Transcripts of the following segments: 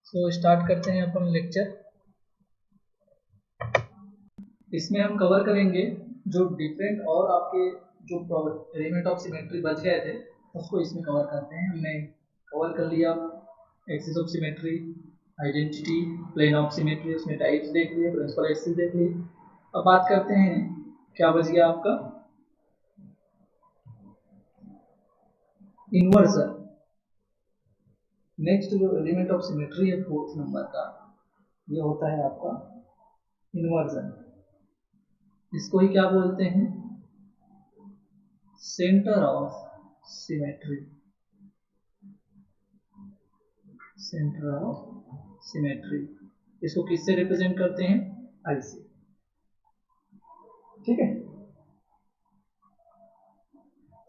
So start करते हैं अपन lecture. इसमें हम कवर करेंगे जो डिफरेंट और आपके जो एलिमेंट ऑफ सिमेट्री बच गए थे उसको इसमें कवर करते हैं। हमने कवर कर लिया axis of symmetry, identity, plane of symmetry, उसमें टाइप्स देख लिए, प्रिंसिपल एक्सिस देख लिए। अब बात करते हैं क्या बच गया आपका, इन्वर्जन। नेक्स्ट जो एलिमेंट ऑफ सिमेट्री है 4th नंबर का, ये होता है आपका इन्वर्जन। इसको ही क्या बोलते हैं, centre of symmetry. Centre of symmetry इसको किससे रिप्रेजेंट करते हैं, आई से। ठीक है।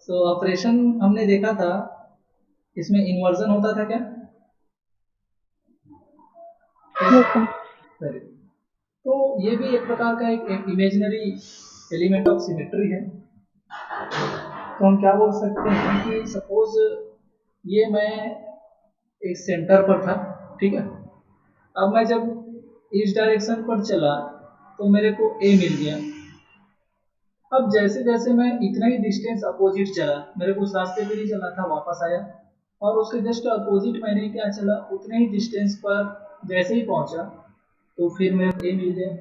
सो ऑपरेशन हमने देखा था, इसमें इन्वर्जन होता था क्या? वेरी। तो ये भी एक प्रकार का एक इमेजिनरी एलिमेंट ऑफ सिमेट्री है। तो हम क्या बोल सकते हैं कि सपोज ये मैं एक सेंटर पर था, ठीक है। अब मैं जब इस डायरेक्शन पर चला तो मेरे को ए मिल गया। अब जैसे जैसे मैं इतना ही डिस्टेंस अपोजिट चला, मेरे को उस रास्ते पे नहीं चला था, वापस आया और उसके जस्ट अपोजिट मैंने क्या चला, उतने ही डिस्टेंस पर जैसे ही पहुंचा तो फिर मेरे को ए मिल गया।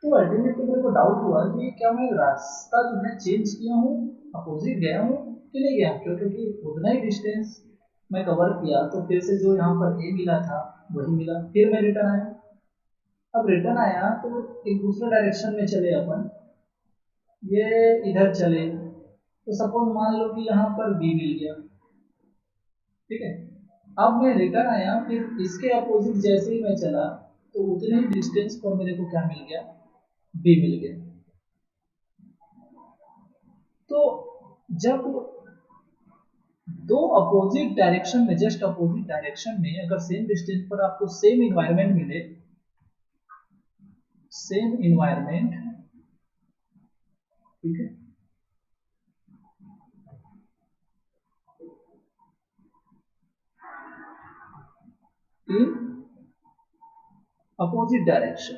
तो अल्टीमेटली मेरे को डाउट हुआ कि क्या मैं रास्ता जो है चेंज किया हूँ, अपोजिट गया हूँ कि नहीं गया, क्योंकि उतना ही डिस्टेंस मैं कवर किया तो फिर से जो यहाँ पर ए मिला था वही मिला। फिर मैं रिटर्न आया। अब रिटर्न आया तो एक दूसरे डायरेक्शन में चले अपन, ये इधर चले तो सपोज मान लो कि यहाँ पर बी मिल गया, ठीक है। अब मैं रिटर्न आया, फिर इसके अपोजिट जैसे ही मैं चला तो उतने ही डिस्टेंस पर मेरे को क्या मिल गया, बी मिल गया। तो जब दो अपोजिट डायरेक्शन में, जस्ट अपोजिट डायरेक्शन में अगर सेम डिस्टेंस पर आपको सेम इन्वायरमेंट मिले, सेम इन्वायरमेंट, ठीक है, in opposite direction,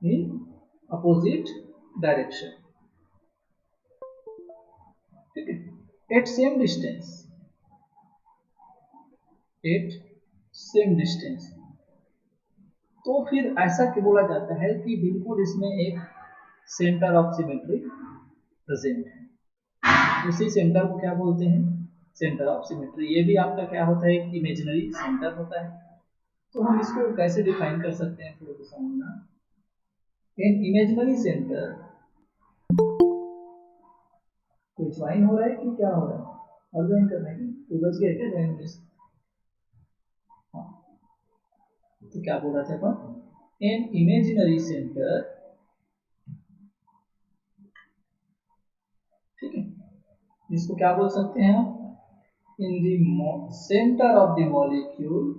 in opposite direction, ठीक है, at same distance, at same distance, तो फिर ऐसा क्यों बोला जाता है कि बिल्कुल इसमें एक सेंटर ऑफ सिमेट्री प्रेजेंट है। उसी सेंटर को क्या बोलते हैं, सेंटर ऑफ सिमेट्री। ये भी आपका क्या होता है, एक इमेजिनरी सेंटर होता है। तो हम इसको कैसे डिफाइन कर सकते हैं थोड़ा सा समझना। एन इमेजिनरी सेंटर, कोई ज्वाइन हो रहा है कि क्या हो रहा है, और ज्वाइन करने की कोई बच गया क्या ज्वाइन में? हाँ, तो क्या बोल रहा था अपन, एन इमेजिनरी सेंटर, ठीक है, इसको क्या बोल सकते हैं हम, in the center of the molecule,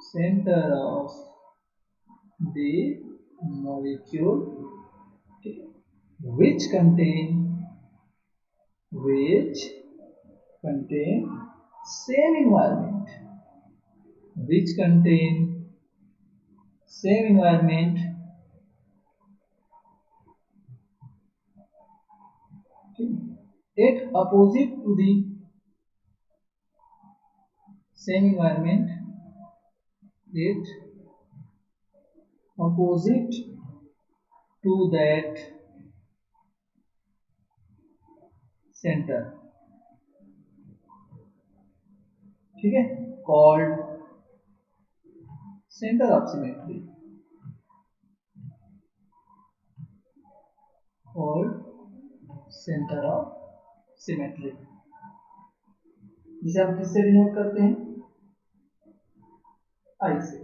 center of the molecule, which contain same environment, which contain same environment, at opposite to the same environment, at opposite to that center, ठीक है, called center of symmetry, called center of symmetry, जिसे हम किससे denote करते हैं, आई से।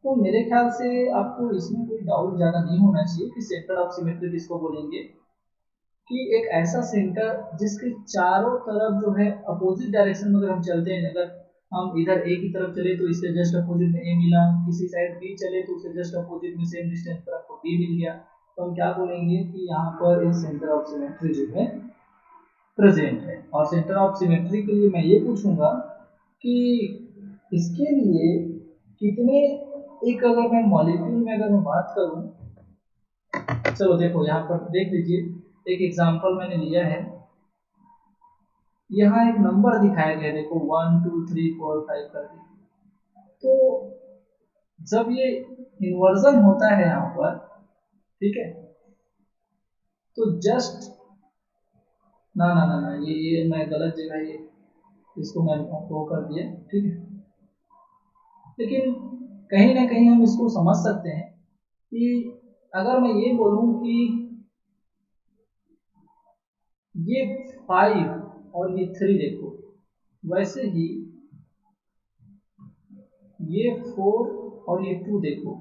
तो मेरे ख्याल से आपको इसमें कोई डाउट ज़्यादा नहीं होना चाहिए कि सेंटर ऑफ सिमेट्री किसको बोलेंगे, कि एक ऐसा सेंटर जिसके चारों तरफ जो है अपोजिट डायरेक्शन में अगर हम चलते हैं, अगर हम इधर ए की तरफ चले तो इससे जस्ट अपोजिट में ए मिला, किसी साइड बी चले तो उससे जस्ट अपोजिट में सेम डिस्टेंस पर आपको बी मिल गया, तो हम क्या बोलेंगे कि यहाँ पर एक सेंटर ऑफ सिमेट्री जो है प्रेजेंट है। और सेंटर ऑफ सिमेट्री के लिए मैं ये पूछूंगा कि इसके लिए कितने, एक अगर मैं मॉलिक्यूल में अगर मैं बात करूं, चलो देखो यहाँ पर देख लीजिए, एक एग्जांपल मैंने लिया है, यहाँ एक नंबर दिखाया गया, देखो 1 2 3 4 5 करके। तो जब ये इन्वर्जन होता है यहाँ पर, ठीक है, तो जस्ट ना ना ना ना ये मैं गलत जगह ये इसको मैं वो कर दिया, ठीक है। लेकिन कहीं ना कहीं हम इसको समझ सकते हैं कि अगर मैं ये बोलूं कि ये 5 और ये 3 देखो, वैसे ही ये 4 और ये 2 देखो,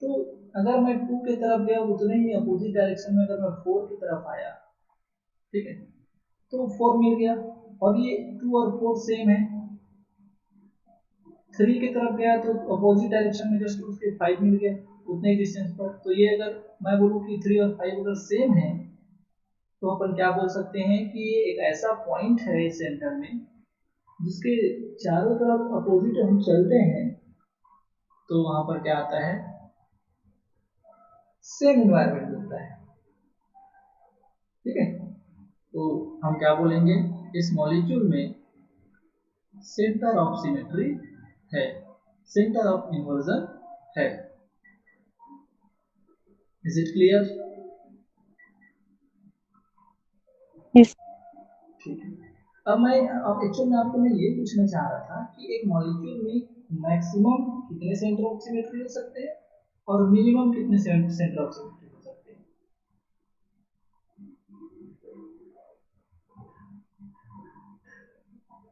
तो अगर मैं 2 की तरफ गया उतने ही अपोजिट डायरेक्शन में अगर मैं 4 की तरफ आया, ठीक है, तो 4 मिल गया। और ये 2 और 4 सेम है, 3 की तरफ गया तो अपोजिट डायरेक्शन में जस्ट उसके 5 मिल गया उतने ही डिस्टेंस पर। तो ये अगर मैं बोलूँ कि 3 और 5 अगर सेम है, तो अपन क्या बोल सकते हैं कि ये एक ऐसा पॉइंट है इस सेंटर में जिसके चारों तरफ अपोजिट हम चलते हैं तो वहां पर क्या आता है, सेम इन्वायरमेंट मिलता है, ठीक है। तो हम क्या बोलेंगे, इस मॉलिक्यूल में सेंटर ऑफ सिमेट्री है, सेंटर ऑफ इन्वर्जन है। Is it clear? Yes. ठीक है। अब एक्चुअली में आपको मैं ये पूछना चाह रहा था कि एक मॉलिक्यूल में मैक्सिमम कितने सेंटर ऑफ सिमेट्री हो सकते हैं और मिनिमम कितने सेंटर ऑफ सिमेट्री हो सकते हैं।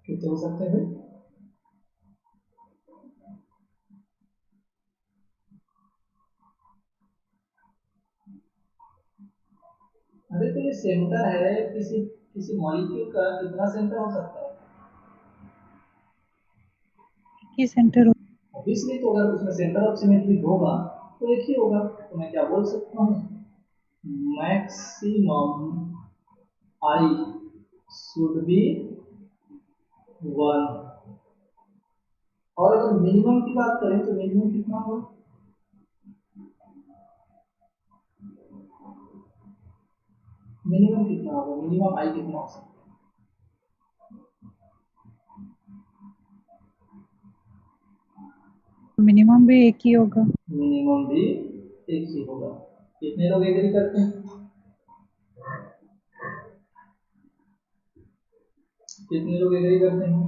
कितने हो सकते हैं? अरे तो ये सेंटर है किसी किसी मॉलिक्यूल का, कितना सेंटर हो सकता है? की सेंटर ऑब्वियसली, तो अगर उसमें सेंटर ऑफ सिमेट्री होगा तो एक ही होगा। तो मैं क्या बोल सकता हूँ, मैक्सिमम आई शुड बी 1। और अगर मिनिमम की बात करें तो मिनिमम कितना होगा? मिनिमम कितना होगा, मिनिमम आई कितना हो सकता है? मिनिमम भी एक ही होगा। मिनिमम भी एक ही होगा। कितने लोग एग्री करते हैं? कितने लोग एग्री करते हैं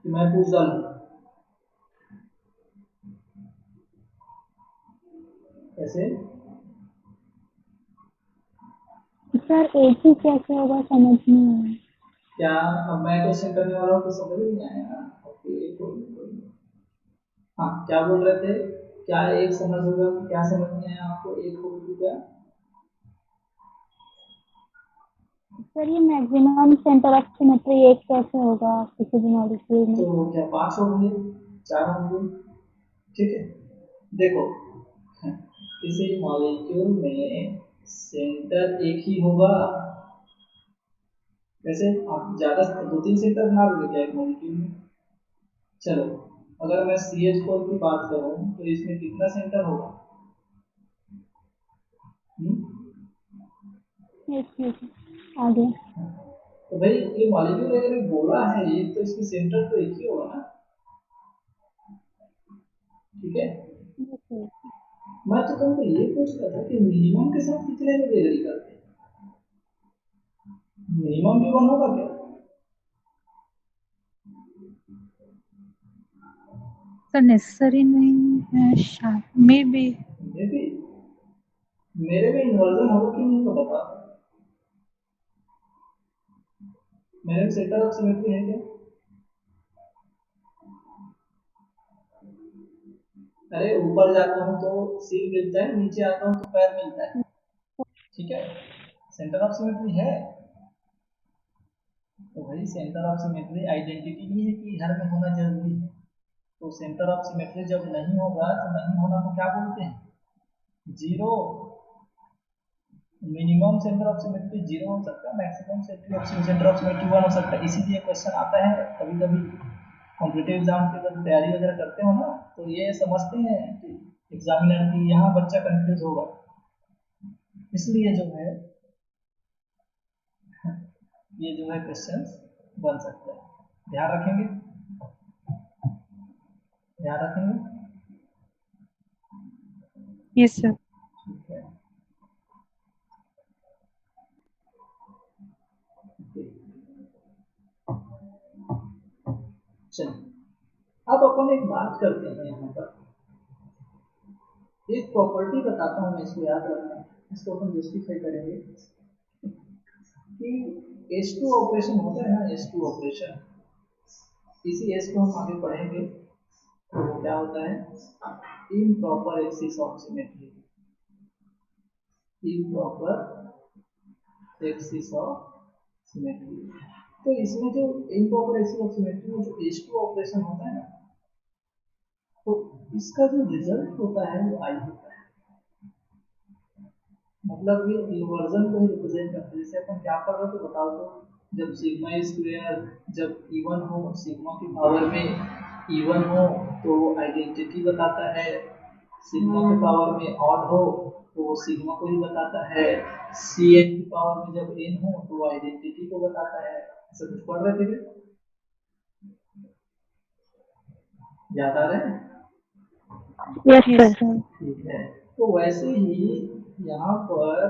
कि मैं पूछ डालूं? ऐसे सर एक ही कैसे होगा समझ नहीं आया। क्या, अब मैं क्वेश्चन करने वाला हूँ तो समझ नहीं आया ना? ओके, कोई नहीं। हाँ, क्या बोल रहे थे? क्या एक समझ होगा, क्या समझ नहीं आया आपको, एक होगा तो क्या? सर ये मैक्सिमम सेंटर ऑफ सिमेट्री एक कैसे होगा किसी भी मॉलिक्यूल में। तो क्या 5 होंगे, 4 होंगे? ठीक है, देखो, किसी मॉलिक्यूल में सेंटर एक ही होगा। वैसे आप ज्यादा 2 3 सेंटर बना लोगे क्या एक मॉलिक्यूल में? चलो, अगर मैं CH4 की बात करूं तो इसमें कितना सेंटर होगा? एक मिनट आगे। तो भाई ये मॉलिक्यूल अगर गोला है ये, तो इसमें सेंटर तो एक ही होगा ना, ठीक है। मैं तो तुमको ये पूछ रहा था कि मिनिमम के साथ कितने लोग एग्री करते हैं, मिनिमम भी 1 होगा क्या? सर नेसेसरी नहीं है शायद मे बी। मे भी, मेरे में इन्वर्जन होगा कि नहीं तो बता। मेरे में सेंटर ऑफ सिमेट्री है क्या? अरे ऊपर जाता हूँ तो सिर मिलता है, नीचे आता हूँ तो पैर मिलता है, ठीक है। सेंटर ऑफ सिमेट्री है। तो भाई सेंटर ऑफ सिमेट्री आइडेंटिटी नहीं है कि हर में होना जरूरी है। तो सेंटर ऑफ सिमेट्री जब नहीं होगा तो नहीं होना को क्या बोलते हैं? Zero. Minimum centre of symmetry 0 हो सकता है, मैक्सिमम सेंटर ऑफ सिमेट्री 1 हो सकता है। इसीलिए क्वेश्चन आता है कभी कभी कॉम्पिटिटिव एग्जाम की जब तैयारी वगैरह करते हो ना, तो ये समझते हैं कि एग्जामिनर की यहाँ बच्चा कंफ्यूज होगा, इसलिए जो है ये जो है क्वेश्चन बन सकता है। ध्यान रखेंगे, ध्यान रखेंगे। Yes sir. ठीक है, चलिए अब अपन एक बात करते हैं। यहाँ पर एक प्रॉपर्टी बताता हूँ मैं, इसको याद रखना, इसको अपन जस्टिफाई करेंगे कि H2 ऑपरेशन होता है ना, H2 ऑपरेशन, इसी एस को हम आगे पढ़ेंगे तो वो क्या होता है, improper axis of symmetry, improper axis of symmetry. तो इसमें जो इम्प्रॉपर एक्सिस ऑफ सिमेट्री में जो H2 ऑपरेशन होता है ना, तो इसका जो रिजल्ट होता है वो आई होता है, मतलब ये इन्वर्जन को ही रिप्रेजेंट करता है। जैसे अपन क्या कर रहे हो तो बताओ, तो जब सिग्मा स्क्वायर जब इवन हो, सिग्मा की पावर में इवन हो तो आइडेंटिटी बताता है, सिग्मा की पावर में ऑड हो तो वो सिग्मा को ही बताता है, सी एन की पावर में जब एन हो तो वो आइडेंटिटी को बताता है। ऐसा कुछ पढ़ रहे थे क्या? याद आ रहा है? Yes sir. ठीक है, तो वैसे ही यहाँ पर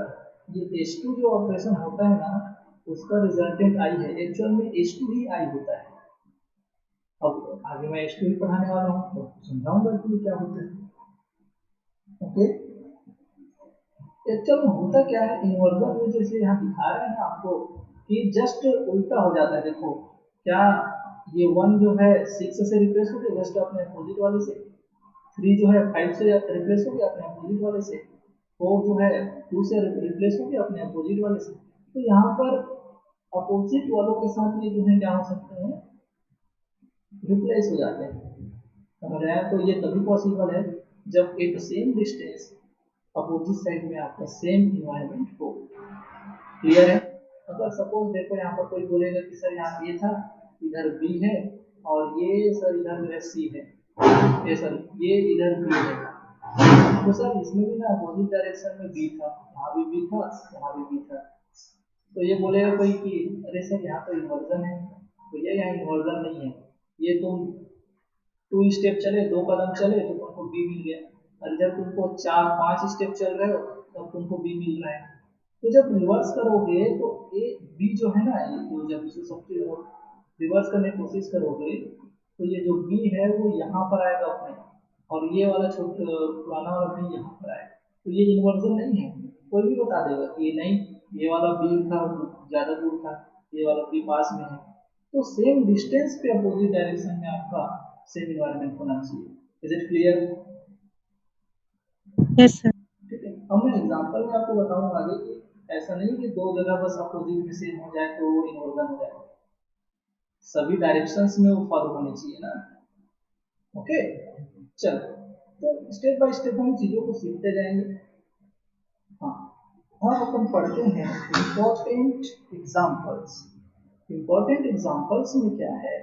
ये H2 जो ऑपरेशन होता है ना, उसका रिजल्टेंट आई है, एक्चुअल में H2 ही आई होता है। अब आगे मैं H2 ही पढ़ाने वाला हूँ तो समझाऊंगा कि क्या होता है। ओके, एक्चुअल में होता क्या है इन्वर्जन में, जैसे यहाँ दिखा रहे हैं ना आपको कि जस्ट उल्टा हो जाता है। देखो क्या, ये 1 जो है 6 से रिप्लेस हो गया जस्ट अपने अपोजिट वाले से, 3 जो है 5 से रिप्लेस हो गया अपने अपोजिट वाले से, 4 जो है 2 से रिप्लेस हो गया अपने अपोजिट वाले से। तो यहाँ पर अपोजिट वालों के साथ ये जो है क्या हो सकते हैं, रिप्लेस हो जाते हैं। समझ आया? तो ये तभी पॉसिबल है जब at same distance opposite side में आपका सेम इन्वायरमेंट हो। क्लियर है? अगर सपोज देखो यहाँ पर कोई बोलेगा कि सर यहाँ ए था, इधर बी है, और ये सर इधर जो है सी है, ये सर ये इधर बी है, तो सर इसमें भी ना अपोजिट डायरेक्शन में बी था, यहाँ भी बी था, यहाँ भी बी था। तो ये बोलेगा कोई कि अरे सर यहाँ तो इन्वर्जन है, तो ये यहाँ इन्वर्जन नहीं है, ये तुम 2 स्टेप चले, 2 कदम चले तो तुमको बी मिल गया, और जब तुमको 4-5 स्टेप चल रहे हो तब तुमको बी मिल रहा है। तो जब रिवर्स करोगे तो ए बी जो है ना, ये जो जब इसे सबसे रिवर्स करने की कोशिश करोगे तो ये जो बी है वो यहाँ पर आएगा अपने, और ये वाला छोटा पुराना वाला बी यहाँ पर आएगा। तो ये इन्वर्जन नहीं है, कोई भी बता देगा कि ये नहीं, ये वाला बी था ज्यादा दूर था, ये वाला बी पास में है। तो सेम डिस्टेंस पे अपोजिट डायरेक्शन में आपका सेम इन्वायरमेंट होना चाहिए। Is it clear? Yes sir. ठीक है, अब मैं एग्जांपल में आपको बताऊंगा आगे कि ऐसा नहीं कि 2 जगह बस अपोजिट में सेम हो जाए तो वो इन्वर्जन हो जाए, सभी डायरेक्शंस में वो फॉलो होनी चाहिए ना। ओके, चलो तो स्टेप बाय स्टेप हम चीजों को सीखते जाएंगे। हाँ, और अपन पढ़ते हैं इम्पोर्टेंट एग्जांपल्स। इम्पोर्टेंट एग्जांपल्स में क्या है,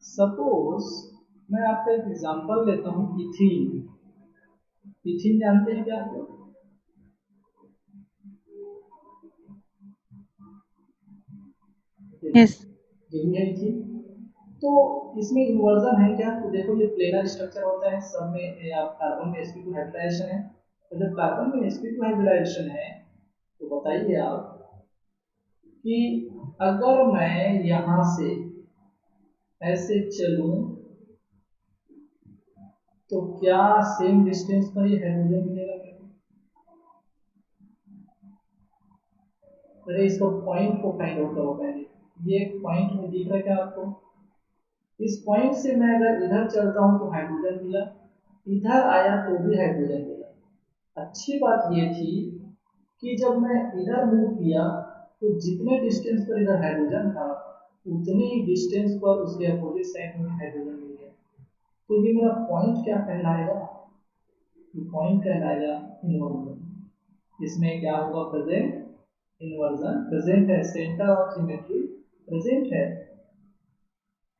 सपोज मैं आपका एक एग्जांपल लेता हूँ, इथीन। इथीन जानते हैं क्या आप लोग? यस। यही है इथीन। तो इसमें इन्वर्जन है क्या, तो देखो ये प्लेनर स्ट्रक्चर होता है, सब में कार्बन में sp2 हाइब्रिडाइजेशन है। तो जब कार्बन में sp2 हाइब्रिडाइजेशन है तो बताइए आप कि अगर मैं यहां से ऐसे चलूं तो क्या सेम डिस्टेंस पर ये हाइड्रोजन मिलेगा मेरे को? पहले इसको पॉइंट को फाइंड आउट करो पहले, ये एक पॉइंट में दिख रहा है क्या आपको? इस पॉइंट से मैं अगर इधर चलता हूं तो हाइड्रोजन मिला, इधर आया तो भी हाइड्रोजन मिला। अच्छी बात ये थी कि जब मैं इधर मूव किया तो जितने डिस्टेंस पर इधर हाइड्रोजन था उतने ही डिस्टेंस पर उसके अपोजिट साइड में हाइड्रोजन मिल गया। तो ये मेरा पॉइंट क्या कहलाएगा, पॉइंट कहलाएगा इन्वर्जन। इसमें क्या होगा, प्रेजेंट इन्वर्जन प्रेजेंट है, सेंटर ऑफ सिमेट्री प्रेजेंट है।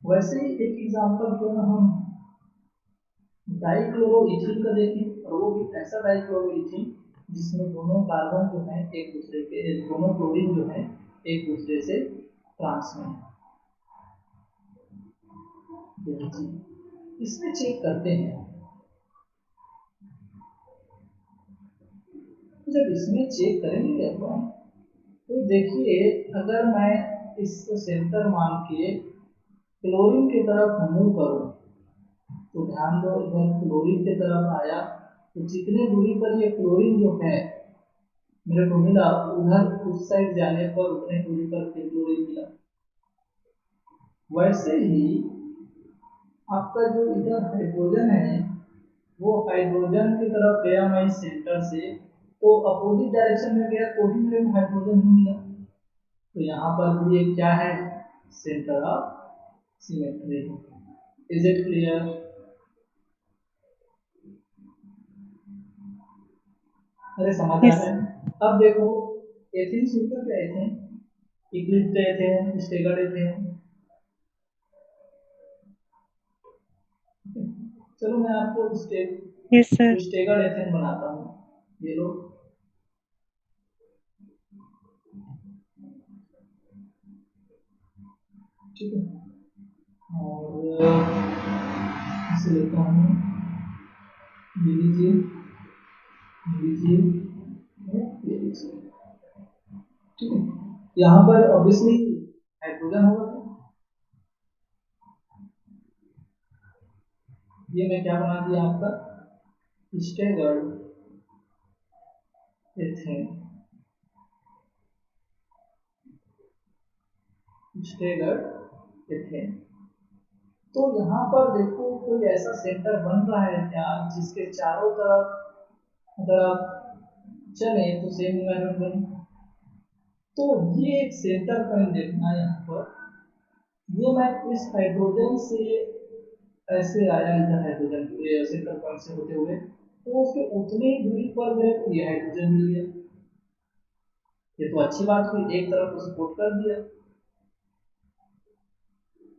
वैसे ही एक एग्जांपल क्यों ना हम डाइक्लोरोइथीन का देखें, और वो भी ऐसा डाइक्लोरोइथीन जिसमें दोनों कार्बन जो है एक दूसरे के, दोनों क्लोरीन जो है एक दूसरे से ट्रांस में है। इसमें चेक करते हैं, जब इसमें चेक करेंगे अपन तो देखिए, अगर मैं इस सेंटर मान के क्लोरीन की तरफ मूव करूं तो ध्यान दो, इधर क्लोरीन की तरफ आया तो जितने दूरी पर ये क्लोरीन जो है मेरे को मिला, उधर उस साइड जाने पर उतने दूरी पर फिर क्लोरीन मिला। वैसे ही आपका जो इधर हाइड्रोजन है वो हाइड्रोजन की तरफ गया मैं इस सेंटर से, तो अपोजिट डायरेक्शन में गया तो भी मेरे को हाइड्रोजन ही मिला। तो यहाँ पर भी ये क्या है, centre of symmetry. Is it clear? अरे समझ आ रहा यस। है। अब देखो, एथेन सुनकर क्या, ethane Eclipse ethane, staggered ethane. चलो मैं आपको यस सर। स्टेगर्ड एथेन बनाता हूँ, ये लो। ठीक है, और इसे लेता हूँ, ये लीजिए, ये लीजिए, ये लीजिए। ठीक है, यहाँ पर ऑब्वियसली हाइड्रोजन होगा। ये मैं क्या बना दिया आपका, स्टेगर्ड एथेन, स्टेगर्ड एथेन। तो यहाँ पर देखो, कोई ऐसा सेंटर बन रहा है क्या जिसके चारों तरफ अगर आप चले तो सेम इन्वायरमेंट बने। तो ये एक सेंटर पॉइंट देखना है यहाँ पर, ये मैं इस हाइड्रोजन से ऐसे आया, इधर हाइड्रोजन सेंटर पॉइंट से होते हुए, तो उसके उतनी दूरी पर मेरे को ये हाइड्रोजन मिल गया। ये तो अच्छी बात हुई, एक तरफ को सपोर्ट कर दिया।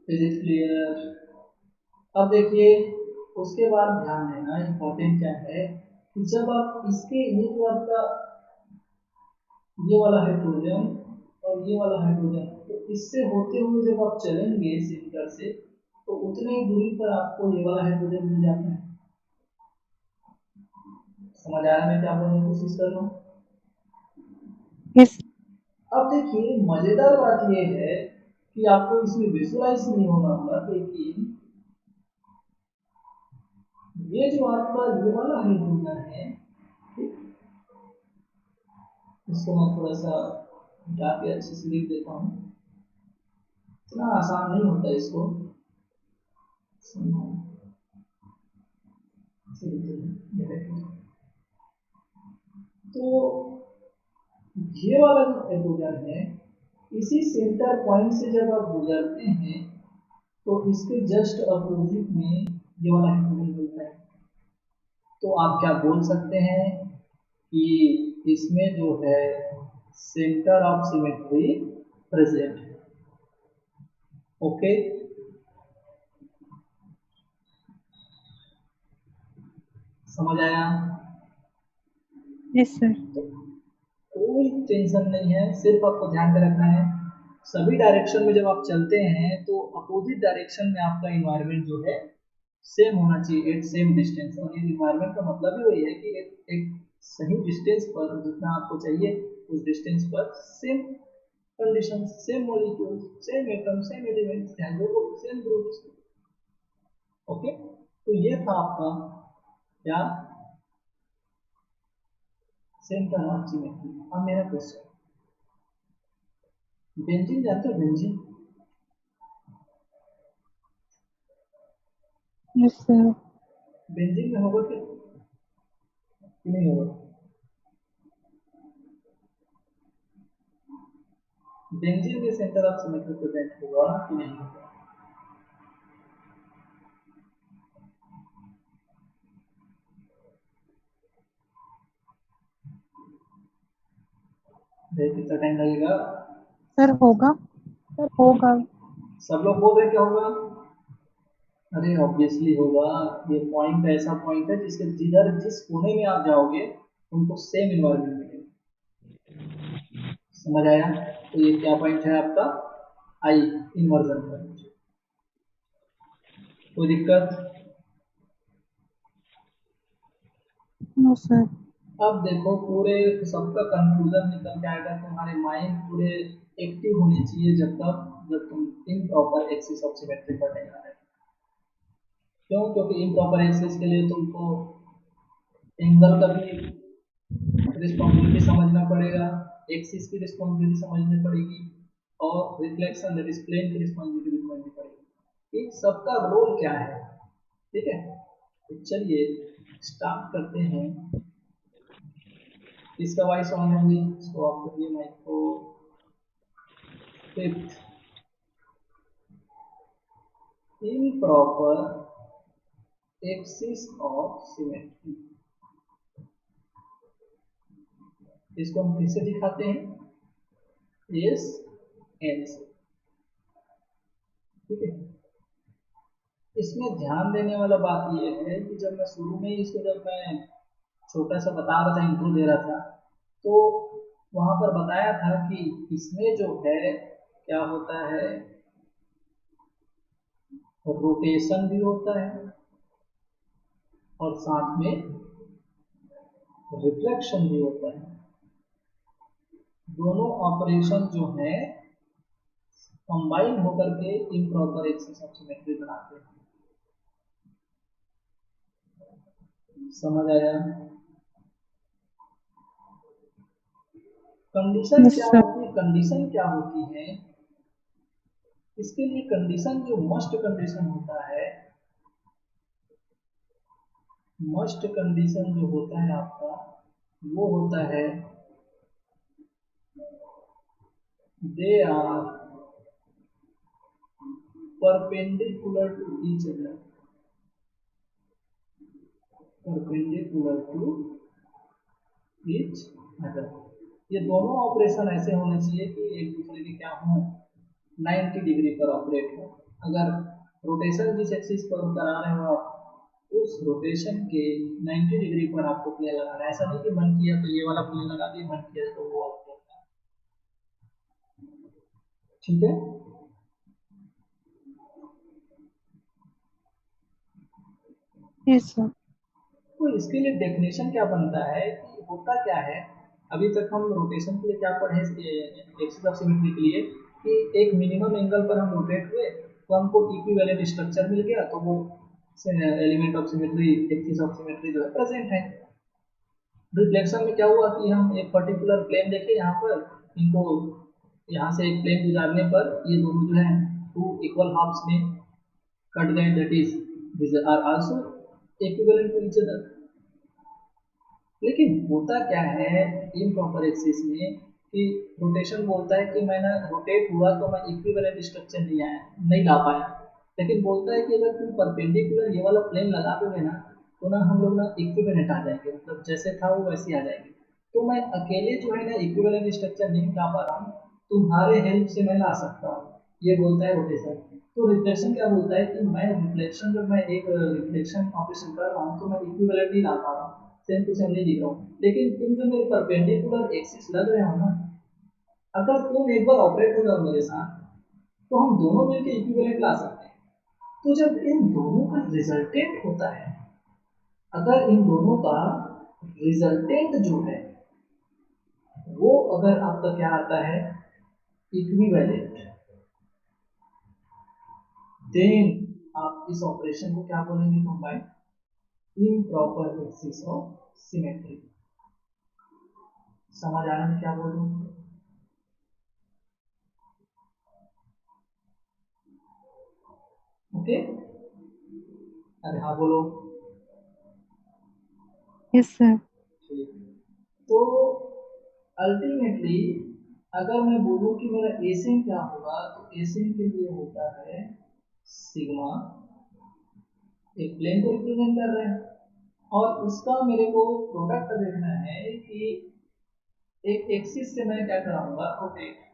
Is it clear? अब देखिए, उसके बाद ध्यान देना इम्पोर्टेंट क्या है कि जब आप इसके, ये जो आपका ये वाला हाइड्रोजन और ये वाला हाइड्रोजन, तो इससे होते हुए जब आप चलेंगे सेंटर से, तो उतने ही दूरी पर आपको ये वाला हाइड्रोजन मिल जाता है। समझ आ रहा है मैं क्या बोलने की कोशिश कर रहा हूँ? यस। अब देखिए, मजेदार बात ये है कि आपको इसमें विजुअलाइज नहीं होना होगा, लेकिन ये जो आपका ये वाला हाइड्रोजन है, इसको मैं थोड़ा सा हटा के अच्छे से लिख देता हूँ। इतना आसान नहीं होता इसको तो ये वाला जो हाइड्रोजन है, इसी सेंटर पॉइंट से जब आप गुजरते हैं तो इसके जस्ट अपोजिट में ये वाला हाइड्रोजन मिलता है। तो आप क्या बोल सकते हैं कि इसमें जो है सेंटर ऑफ सिमेट्री प्रेजेंट है। ओके, समझ आया? Yes sir. तो कोई टेंशन नहीं है, सिर्फ आपको ध्यान में रखना है सभी डायरेक्शन में जब आप चलते हैं तो अपोजिट डायरेक्शन में आपका इन्वायरमेंट जो है सेम होना चाहिए, एट सेम डिस्टेंस। और ये इन्वायरमेंट का मतलब ही वही है कि एक सही डिस्टेंस पर जितना आपको चाहिए उस डिस्टेंस पर same condition, same molecules, same atom, same elements, same groups. Okay, तो ये था आपका क्या, सेंटर ऑफ सिमेट्री। अब मेरा क्वेश्चन, बेंजीन जानते हो, बेंजीन? Yes sir. बेंजीन में होगा कि नहीं होगा? बेंजीन के सेंटर ऑफ सिमेट्री प्रेजेंट होगा कि नहीं होगा? अरे कितना टाइम लगेगा? सर होगा, सर होगा। सब लोग बोल रहे क्या होगा? अरे ऑब्वियसली होगा। ये पॉइंट ऐसा पॉइंट है जिसके जिधर जिस कोने में आप जाओगे उनको सेम इन्वायरमेंट मिलेगा। समझ आया? तो ये क्या पॉइंट है आपका? I, inversion point. कोई दिक्कत? No sir. अब देखो पूरे सबका कंक्लूजन निकल के आएगा, तुम्हारे माइंड पूरे एक्टिव होने चाहिए जब तुम इम्प्रॉपर एक्सिस ऑफ सिमेट्री पढ़ने जा रहे हो। क्यों? क्योंकि इम्प्रॉपर एक्सिस के लिए तुमको एंगल का भी रिस्पॉन्सिबिलिटी समझना पड़ेगा, एक्सिस की रिस्पॉन्सिबिलिटी समझनी पड़ेगी, और रिफ्लेक्शन दैट इज प्लेन की रिस्पॉन्सिबिलिटी भी समझनी पड़ेगी। इन सबका रोल क्या है? ठीक है, तो चलिए स्टार्ट करते हैं। इसका वॉइस ऑन होगी, इसको ऑफ करिए माइक को। Fifth, improper axis of symmetry। इसको हम किससे दिखाते हैं? एस एन से। ठीक है, इसमें ध्यान देने वाला बात यह है कि जब मैं शुरू में ही इसको जब मैं छोटा सा बता रहा था, इंट्रो दे रहा था, तो वहां पर बताया था कि इसमें जो है क्या होता है, रोटेशन भी होता है और साथ में रिफ्लेक्शन भी होता है। दोनों ऑपरेशन जो है कंबाइन होकर के इम्प्रॉपर एक्सिस ऑफ सिमेट्री बनाते हैं। समझ आया? कंडीशन यस क्या सर। होती है? कंडीशन क्या होती है? इसके लिए कंडीशन जो मस्ट कंडीशन होता है, मस्ट कंडीशन जो होता है आपका, वो होता है they are perpendicular to each other. Perpendicular to each other, ये दोनों ऑपरेशन ऐसे होने चाहिए कि एक दूसरे के क्या हो, 90 डिग्री पर ऑपरेट हो। अगर रोटेशन जिस एक्सिस पर करा रहे हो आप, उस रोटेशन के 90 डिग्री पर आपको प्लेन लगाना है। ऐसा नहीं कि मन किया तो ये वाला प्लेन लगा दिया, मन किया तो वो वाला प्लेन लगा। ठीक है, यस सर। तो इसके लिए डेफिनेशन क्या बनता है कि होता क्या है? अभी तक हम रोटेशन के लिए क्या पढ़े, एक्सिस ऑफ सिमेट्री के लिए, कि एक मिनिमम एंगल पर हम रोटेट हुए तो हमको इक्विवेलेंट स्ट्रक्चर मिल गया, तो वो element of symmetry, axis of symmetry जो है प्रेजेंट है। रिफ्लेक्शन में क्या हुआ कि हम एक पर्टिकुलर प्लेन देखे यहाँ पर, इनको यहाँ से एक प्लेन गुजारने पर ये दोनों जो है टू इक्वल हाफ्स में कट गए, that is these are also equivalent to each other। लेकिन होता क्या है इम्प्रॉपर एक्सिस में कि रोटेशन बोलता है कि मैं ना रोटेट हुआ तो मैं इक्विवेलेंट स्ट्रक्चर नहीं आया, नहीं ला पाया। लेकिन बोलता है कि अगर तुम परपेंडिकुलर ये वाला प्लेन लगा दोगे ना, तो ना हम लोग ना इक्विवेलेंट आ जाएंगे, मतलब जैसे था वो वैसे आ जाएंगे। तो मैं अकेले जो है ना इक्विवेलेंट स्ट्रक्चर नहीं ला पा रहा हूँ, तुम्हारे हेल्प से मैं ला सकता हूँ। ये बोलता है रोटेशन। तो रिफ्लेक्शन क्या बोलता है कि मैं रिफ्लेक्शन, जब मैं एक रिफ्लेक्शन ऑपरेशन कर रहा हूँ तो मैं इक्विवेलेंट नहीं ला पा रहा हूँ, सेम टू सेम नहीं दिख रहा हूँ। लेकिन तुम जो मेरे परपेंडिकुलर एक्सिस लग रहे हो ना, अगर तुम एक बार ऑपरेट हो जाओ मेरे साथ, तो हम दोनों मिलकर इक्विवेलेंट ला सकते हैं। तो जब इन दोनों का रिजल्टेंट होता है, अगर इन दोनों का रिजल्टेंट जो है वो अगर आपका क्या आता है, इक्विवेलेंट, देन आप इस ऑपरेशन को क्या बोलेंगे? Combine improper axis of symmetry. समझ आया मैं क्या बोल रहा हूँ? ओके, अरे हाँ बोलो। Yes sir. ठीक, तो अल्टीमेटली अगर मैं बोलूं कि मेरा एसिन क्या होगा, तो एसिन के लिए होता है सिग्मा, एक प्लेन को रिप्रेजेंट कर रहे हैं, और इसका मेरे को प्रोडक्ट देखना है कि एक एक्सिस से मैं क्या कराऊंगा, रोटेट।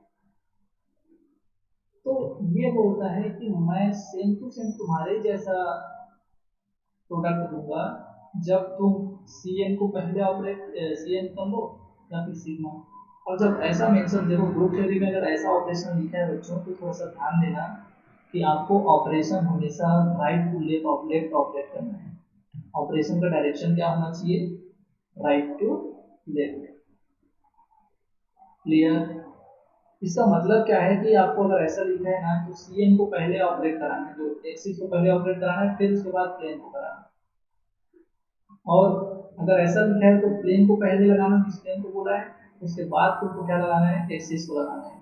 तो ये बोलता है कि मैं सेम टू सेम तुम्हारे जैसा प्रोडक्ट दूंगा जब तुम सी एन को पहले ऑपरेट सी एन कर लो या फिर सिग्मा। और जब ऐसा मेंशन, देखो ग्रुप थ्योरी में अगर ऐसा ऑपरेशन लिखा है बच्चों तो थोड़ा सा ध्यान देना कि आपको ऑपरेशन हमेशा राइट टू लेफ्ट ऑपरेट करना है। ऑपरेशन का डायरेक्शन क्या होना चाहिए, राइट टू लेफ्ट। क्लियर। इसका मतलब क्या है कि आपको अगर ऐसा लिखा है ना तो सी एन को पहले ऑपरेट कराना है, जो एक्सिस को पहले ऑपरेट कराना है, फिर उसके बाद प्लेन को कराना है। और अगर ऐसा लिखा है तो प्लेन को पहले लगाना, जिस प्लेन को बोला है, उसके बाद तुमको क्या लगाना है, एक्सिस को लगाना है।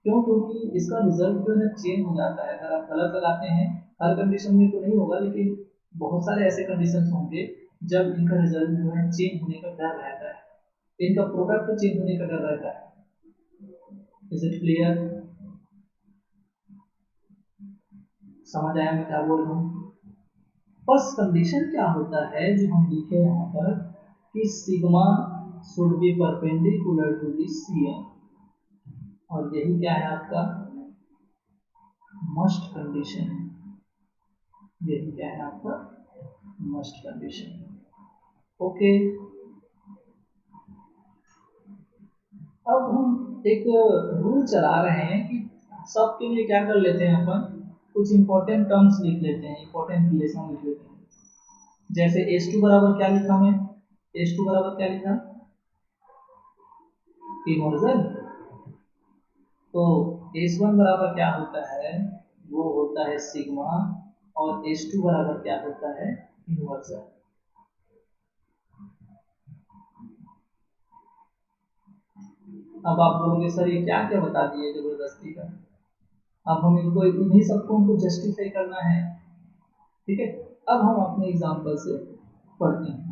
क्यों? क्योंकि इसका रिजल्ट जो है ना चेंज हो जाता है अगर आप गलत लगाते हैं। हर कंडीशन में तो नहीं होगा, लेकिन बहुत सारे ऐसे कंडीशन होंगे जब इनका रिजल्ट जो है चेंज होने का डर रहता है, इनका प्रोडक्ट चेंज होने का डर रहता है। Is it clear? समझ आया मैं क्या बोल रहा हूँ? फर्स्ट कंडीशन क्या होता है जो हम लिखे यहाँ पर कि sigma should be perpendicular to the C n, और यही क्या है आपका मस्ट कंडीशन है। यही क्या है आपका मस्ट कंडीशन। ओके। अब हम एक रूल चला रहे हैं कि सबके लिए क्या कर लेते हैं अपन, कुछ इंपॉर्टेंट टर्म्स लिख लेते हैं, इंपॉर्टेंट रिलेशन लिख लेते हैं। जैसे H2 बराबर क्या लिखा मैं, H2 बराबर क्या लिखा, इमर्जन। तो H1 बराबर क्या होता है, वो होता है सिग्मा, और H2 बराबर क्या होता है, इन्वर्जन। अब आप बोलोगे सर ये क्या क्या बता दिए जबरदस्ती का। अब हम इनको इन्हीं सबको हमको जस्टिफाई करना है। ठीक है, अब हम अपने एग्जांपल से पढ़ते हैं।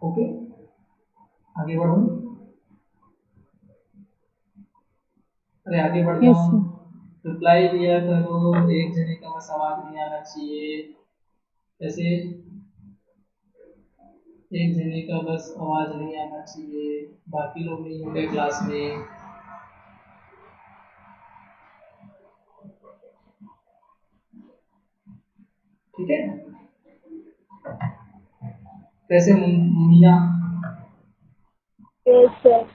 ओके, आगे बढ़ो। अरे आगे बढ़ यस जाओ, सर। रिप्लाई दिया करो, एक जने का बस आवाज नहीं आना चाहिए। जैसे एक जने का बस आवाज नहीं आना चाहिए, बाकी लोग नहीं होंगे क्लास में। ठीक है, कैसे मीना, यस सर।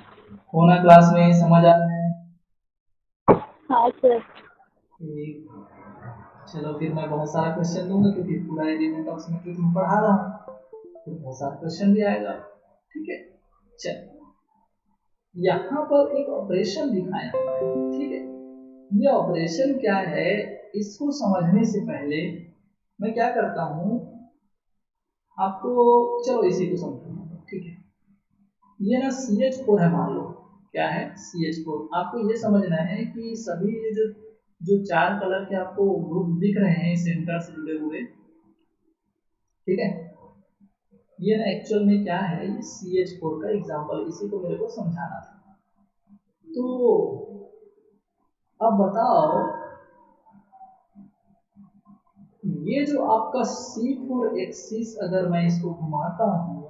होना क्लास में, समझ आ रहा है? हाँ सर। ठीक, चलो फिर मैं बहुत सारा क्वेश्चन दूंगा क्योंकि पूरा एलिमेंट ऑफ सिमेट्री में पढ़ा रहा हूँ, फिर बहुत सारा क्वेश्चन भी आएगा। ठीक है, चल यहाँ पर एक ऑपरेशन दिखाया हुआ है। ठीक है, ये ऑपरेशन क्या है, इसको समझने से पहले मैं क्या करता हूँ आपको, चलो इसी को समझाऊंगा। ठीक है, ये ना CH4 है, मान लो क्या है, CH4। आपको ये समझना है कि सभी ये जो जो चार कलर के आपको ग्रुप दिख रहे हैं सेंटर से जुड़े हुए, ठीक है, ये ना एक्चुअल में क्या है, ये CH4 का एग्जांपल, इसी को मेरे को समझाना था। तो अब बताओ, ये जो आपका C4 एक्सिस अगर मैं इसको घुमाता हूँ,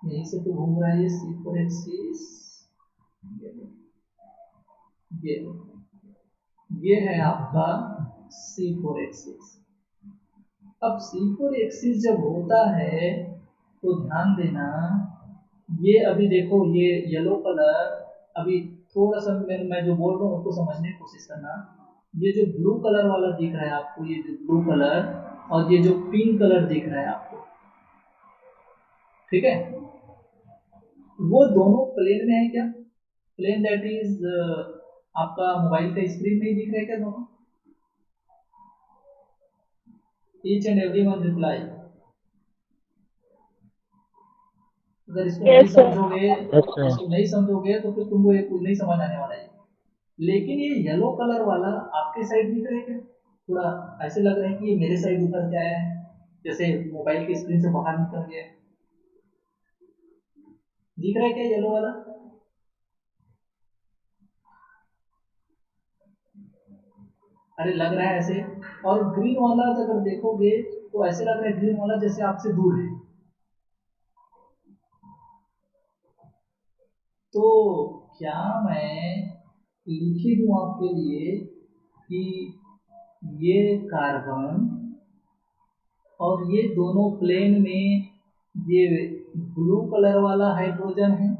यहीं से तो घूम रहा है ये C4 एक्सिस, ये ये है आपका C4 एक्सिस। अब C4 एक्सिस जब होता है तो ध्यान देना, ये अभी देखो ये येलो कलर, अभी थोड़ा सा मैं जो बोल रहा हूँ उसको समझने की कोशिश करना। ये जो ब्लू कलर वाला दिख रहा है आपको, ये जो ब्लू कलर और ये जो पिंक कलर दिख रहा है आपको, ठीक है, वो दोनों प्लेन में है क्या? प्लेन दैट इज आपका मोबाइल का स्क्रीन में ही दिख रहा है क्या दोनों? Each and every one reply. अगर इसको नहीं यस सर। समझोगे, यस सर। इसको नहीं समझोगे तो फिर तुमको ये नहीं समझ आने वाला है। लेकिन ये येलो कलर वाला आपके साइड दिख रहा है क्या? थोड़ा ऐसे लग रहा है कि ये मेरे साइड उतर के आया है, जैसे मोबाइल की स्क्रीन से बाहर निकल गया है। दिख रहा है क्या येलो वाला? अरे लग रहा है ऐसे। और ग्रीन वाला अगर देखोगे तो ऐसे लग रहा है ग्रीन वाला जैसे आपसे दूर है। तो क्या मैं लिख ही दूं आपके लिए कि ये कार्बन और ये दोनों प्लेन में ये ब्लू कलर वाला हाइड्रोजन है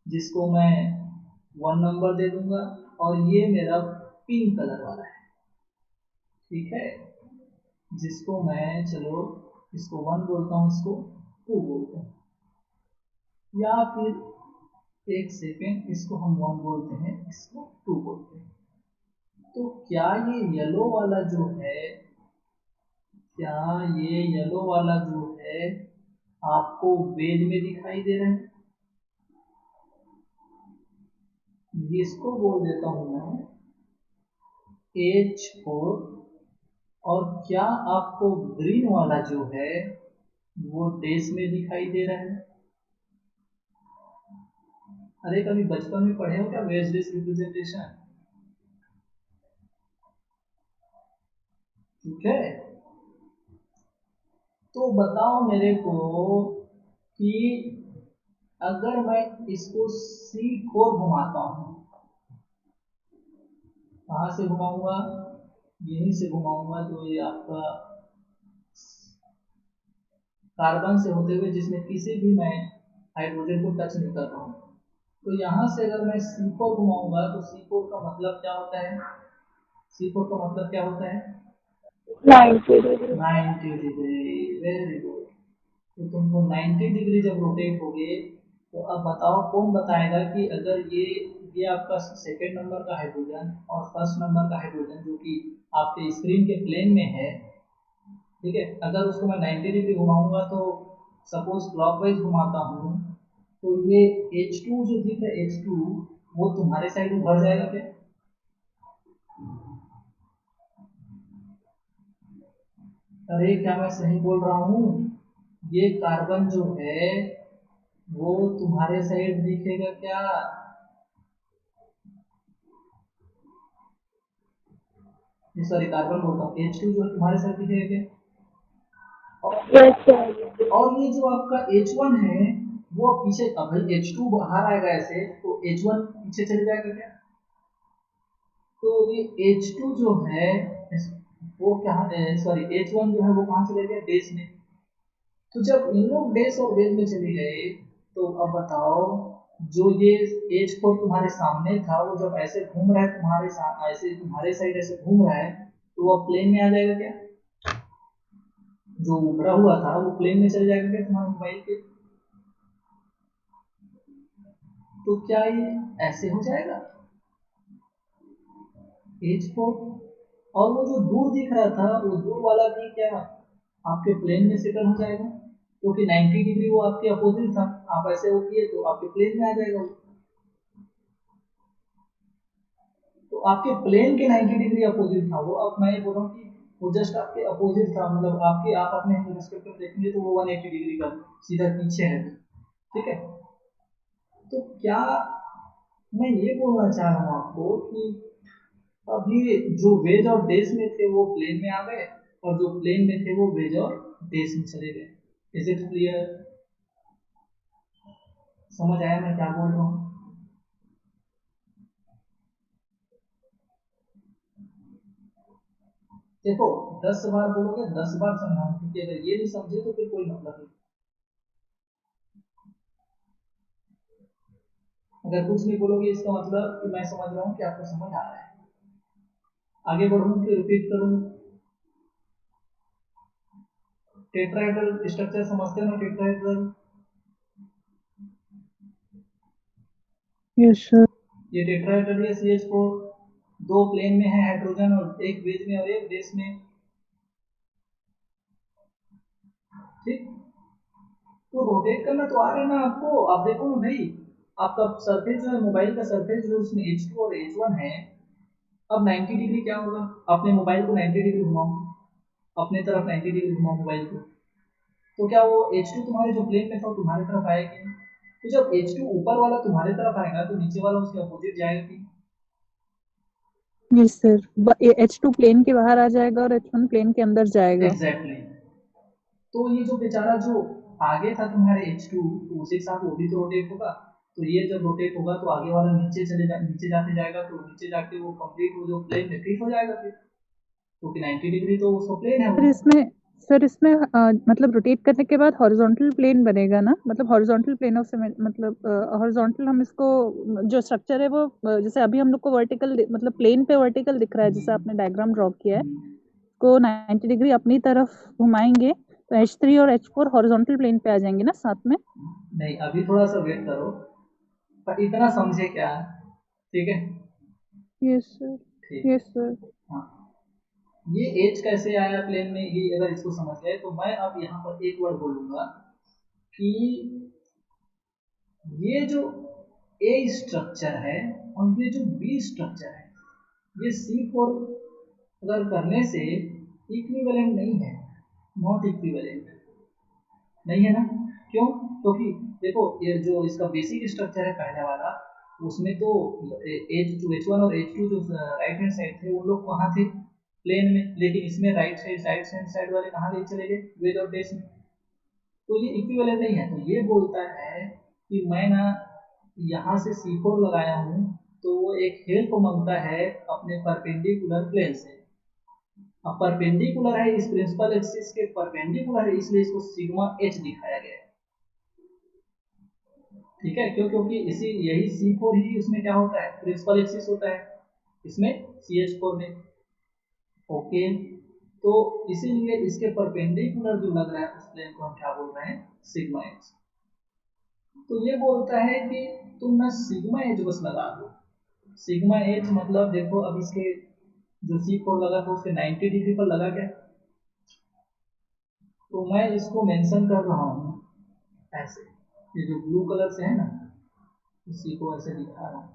जिसको मैं 1 नंबर दे दूंगा, और ये मेरा पिंक कलर वाला है, ठीक है, जिसको मैं, चलो इसको 1 बोलता हूँ, इसको 2 बोलते हैं, या फिर एक सेकेंड, इसको हम 1 बोलते हैं, इसको 2 बोलते हैं। तो क्या ये येलो वाला जो है, क्या ये येलो वाला जो है आपको वेज में दिखाई दे रहा है? इसको बोल देता हूं मैं H4। और क्या आपको ग्रीन वाला जो है वो डेस में दिखाई दे रहा है? अरे कभी बचपन में पढ़े हो क्या वेज डेस रिप्रेजेंटेशन? ठीक है, तो बताओ मेरे को कि अगर मैं इसको C4 घुमाता हूं, कहां से घुमाऊंगा? यहीं से घुमाऊंगा, जो ये आपका कार्बन से होते हुए जिसमें किसी भी मैं हाइड्रोजन को टच नहीं कर रहा हूं। तो यहाँ से अगर मैं C4 घुमाऊंगा तो C4 का मतलब क्या होता है? C4 का मतलब क्या होता है? 90 डिग्री। 90 degree, very good. तो तुमको 90 डिग्री जब रोटेट होगे, तो अब बताओ कौन बताएगा कि अगर ये आपका सेकेंड नंबर का हाइड्रोजन और फर्स्ट नंबर का हाइड्रोजन जो कि आपके स्क्रीन के प्लेन में है, ठीक है, अगर उसको मैं 90 डिग्री घुमाऊंगा, तो सपोज क्लॉकवाइज घुमाता हूँ, तो ये H2 जो दिख रहा है, H2 वो तुम्हारे साइड उभर जाएगा क्या? अरे क्या मैं सही बोल रहा हूँ? ये कार्बन जो है वो तुम्हारे साइड दिखेगा क्या? सॉरी, कार्बन बोलता हूँ, H2 जो है तुम्हारे साइड दिखेगा क्या? Yes sir. और ये जो आपका H1 है वो पीछे, अब भाई H2 बाहर आएगा ऐसे, तो H1 पीछे चले जाएगा क्या? तो ये H2 जो है वो क्या, सॉरी H1 जो है वो कहाँ चले गया? बेस में। तो जब इन लोग बेस और बेस में चले गए, तो अब बताओ, जो ये H4 तुम्हारे सामने था वो जब ऐसे घूम रहा है तुम्हारे साथ, ऐसे तुम्हारे साइड ऐसे घूम रहा है, तो वो प्लेन में आ जाएगा क्या? जो उभरा हुआ था वो प्लेन में चले जाएगा क्या तुम्हारे मोबाइल के? तो क्या ये ऐसे हो जाएगा H4? और वो जो दूर दिख रहा था वो दूर वाला भी क्या आपके प्लेन में सेटल हो जाएगा? क्योंकि 90 डिग्री वो आपके अपोजिट था, आप ऐसे वो किए तो आपके प्लेन में आ जाएगा वो। तो आपके प्लेन के 90 डिग्री अपोजिट था वो। अब मैं ये बोल रहा हूँ कि वो जस्ट आपके अपोजिट था, मतलब आपके, आप अपने रिस्पेक्ट में देखेंगे तो वो 180 डिग्री का सीधा पीछे है, ठीक है। तो क्या मैं ये बोलना चाह रहा हूँ आपको कि अभी जो वेज और डेज में थे वो प्लेन में आ गए, और जो प्लेन में थे वो वेज और डेज में चले गए। Is it clear? समझ आया मैं क्या बोल रहा हूँ? देखो, 10 बार बोलोगे 10 बार समझाऊं, क्योंकि अगर ये नहीं समझे तो फिर कोई मतलब नहीं। अगर कुछ नहीं बोलोगे इसका मतलब कि मैं समझ रहा हूँ कि आपको समझ आ रहा है। आगे बढ़ूं कि रिपीट करूं? टेट्राहेड्रल स्ट्रक्चर समझते हो ना, टेट्राहेड्रल? Yes sir. ये टेट्राहेड्रल है CH4, दो प्लेन में है हाइड्रोजन, और एक बेस में और एक बेस में, ठीक। तो रोटेट करना तो आ रहा है ना आपको? आप देखो ना भाई, आपका सरफेस जो है, मोबाइल का सरफेस जो है उसमें H2 और H1 है। अब 90 डिग्री क्या होगा? अपने मोबाइल को 90 डिग्री घुमाओ, अपने तरफ 90 डिग्री घुमाओ मोबाइल को, तो क्या वो H2 तुम्हारे जो प्लेन में था वो तुम्हारे तरफ आएगा कि नहीं? तो जब H2 ऊपर वाला तुम्हारे तरफ आएगा तो नीचे वाला उसके अपोजिट जाएगा कि? Yes sir. H2 प्लेन के बाहर आ जाएगा और H1 प्लेन के अंदर जाएगा। Exactly exactly. तो ये जो बेचारा जो आगे था तुम्हारे H2, तो उसी के साथ वो भी तो रोटेट होगा। तो ये जब रोटेट होगा तो आगे वाला नीचे जाते जाएगा, तो नीचे जाके वो कंप्लीट वो जो प्लेन में फिट हो जाएगा फिर, क्योंकि 90 डिग्री तो उसका प्लेन है वो। सर इसमें मतलब रोटेट करने के बाद हॉरिजॉन्टल प्लेन बनेगा ना, मतलब हॉरिजॉन्टल प्लेन ऑफ सीमेंट, मतलब हॉरिजॉन्टल हम इसको जो स्ट्रक्चर है वो जैसे अभी हम लोग को वर्टिकल मतलब प्लेन पे वर्टिकल दिख रहा है, जैसे आपने डायग्राम ड्रॉ किया है, को 90 डिग्री अपनी तरफ घुमाएंगे तो H3 और H4 हॉरिजॉन्टल प्लेन पे आ जाएंगे ना साथ में। नहीं, अभी थोड़ा सा वेट करो, पर इतना समझे क्या, ठीक है। यस सर, ठीक, यस सर। हाँ, ये एज कैसे आया प्लेन में, ये अगर इसको समझ गए तो मैं अब यहाँ पर एक वर्ड बोलूंगा कि ये जो ए स्ट्रक्चर है और ये जो बी स्ट्रक्चर है, ये C4 अगर करने से इक्विवेलेंट नहीं है, नॉट इक्विवेलेंट नहीं है ना। क्यों? क्योंकि देखो ये जो इसका बेसिक स्ट्रक्चर है पहले वाला, उसमें तो H1 और H2 जो राइट हैंड साइड थे वो लोग कहाँ थे, प्लेन में, लेकिन इसमें राइट हैंड साइड वाले कहाँ ले चले गए, वेज और डेज में, तो ये इक्विवेलेंट नहीं है। तो ये बोलता है कि मैं ना यहाँ से C4 लगाया हूँ, तो वो एक हेल्प मांगता है अपने परपेंडिकुलर प्लेन से। अब परपेंडिकुलर है, इस प्रिंसिपल एक्सिस के परपेंडिकुलर है, इसलिए इसको सिग्मा एच दिखाया गया है, ठीक है। क्यों? क्योंकि इसी यही C4 ही उसमें क्या होता है, प्रिंसिपल एक्सिस होता है इसमें CH4 में, ओके। तो इसीलिए इसके परपेंडिकुलर जो लग रहा है उस प्लेन को हम क्या बोल रहे हैं, सिग्मा एच। तो ये बोलता है कि तुम ना सिग्मा एच बस लगा दो। सिग्मा एच मतलब देखो अब इसके जो C4 लगा था उसके 90 डिग्री पर लगा क्या, तो मैं इसको मेंशन कर रहा हूँ ऐसे, ये जो ब्लू कलर से है ना, इसी को ऐसे दिखा रहा हूँ,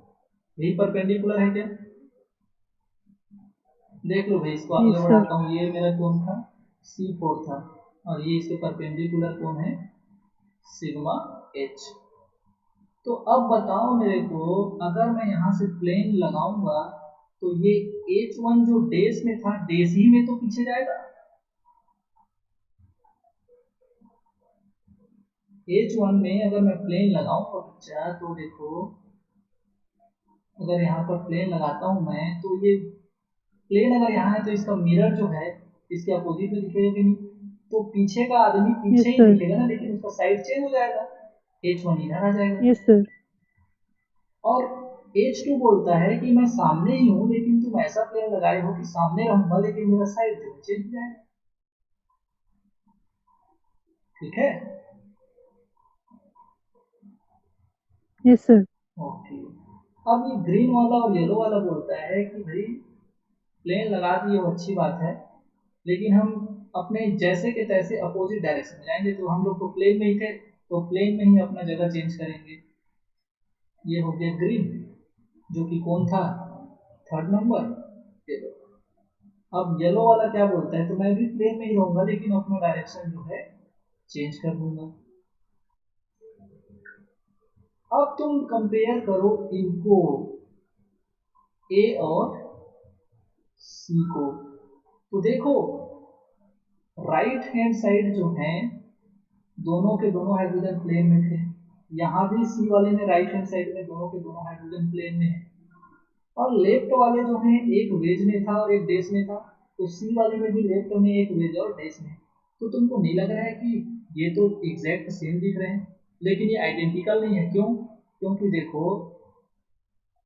यही परपेंडिकुलर है क्या, देख लो भाई, इसको आगे बढ़ाता हूँ, ये मेरा कौन था, C4 था, और ये इसके परपेंडिकुलर कौन है, सिग्मा एच। तो अब बताओ मेरे को, अगर मैं यहाँ से प्लेन लगाऊंगा तो ये H1 जो डेज में था, डेज ही में तो पीछे जाएगा, H1 में अगर मैं प्लेन लगाऊंगा बच्चा, तो देखो अगर यहाँ पर प्लेन लगाता हूँ मैं, तो ये प्लेन अगर यहाँ है तो इसका मिरर जो है इसके अपोजिट में दिखेगा कि नहीं, तो पीछे का आदमी पीछे ही दिखेगा ना, लेकिन उसका साइड चेंज हो जाएगा, H1 इधर आ जाएगा। Yes sir. और H2 बोलता है कि मैं सामने ही हूँ, लेकिन तुम ऐसा प्लेन लगाए हो कि सामने रहूंगा लेकिन मेरा साइड जो चेंज हो जाएगा, ठीक है। Yes sir. ओके, अब ये ग्रीन वाला और येलो वाला बोलता है कि भाई प्लेन लगा दिए वो अच्छी बात है, लेकिन हम अपने जैसे के तैसे अपोजिट डायरेक्शन में जाएंगे, तो हम लोग तो प्लेन में ही थे, तो प्लेन में ही अपना जगह चेंज करेंगे। ये हो गया ग्रीन, जो कि कौन था, थर्ड नंबर, येलो। अब येलो वाला क्या बोलता है, तो मैं भी प्लेन में ही रहूंगा लेकिन अपना डायरेक्शन जो है चेंज कर दूंगा। अब तुम कंपेयर करो इनको, ए और सी को, तो देखो राइट हैंड साइड जो है दोनों के दोनों हाइड्रोजन प्लेन में थे, यहाँ भी सी वाले में राइट हैंड साइड में दोनों के दोनों हाइड्रोजन प्लेन में है, और लेफ्ट वाले जो है एक वेज में था और एक डेस में था, तो सी वाले में भी लेफ्ट में एक वेज और डेस में। तो तुमको नहीं लग रहा है कि ये तो एग्जैक्ट सेम दिख रहे हैं, लेकिन ये आइडेंटिकल नहीं है, क्यों? क्योंकि देखो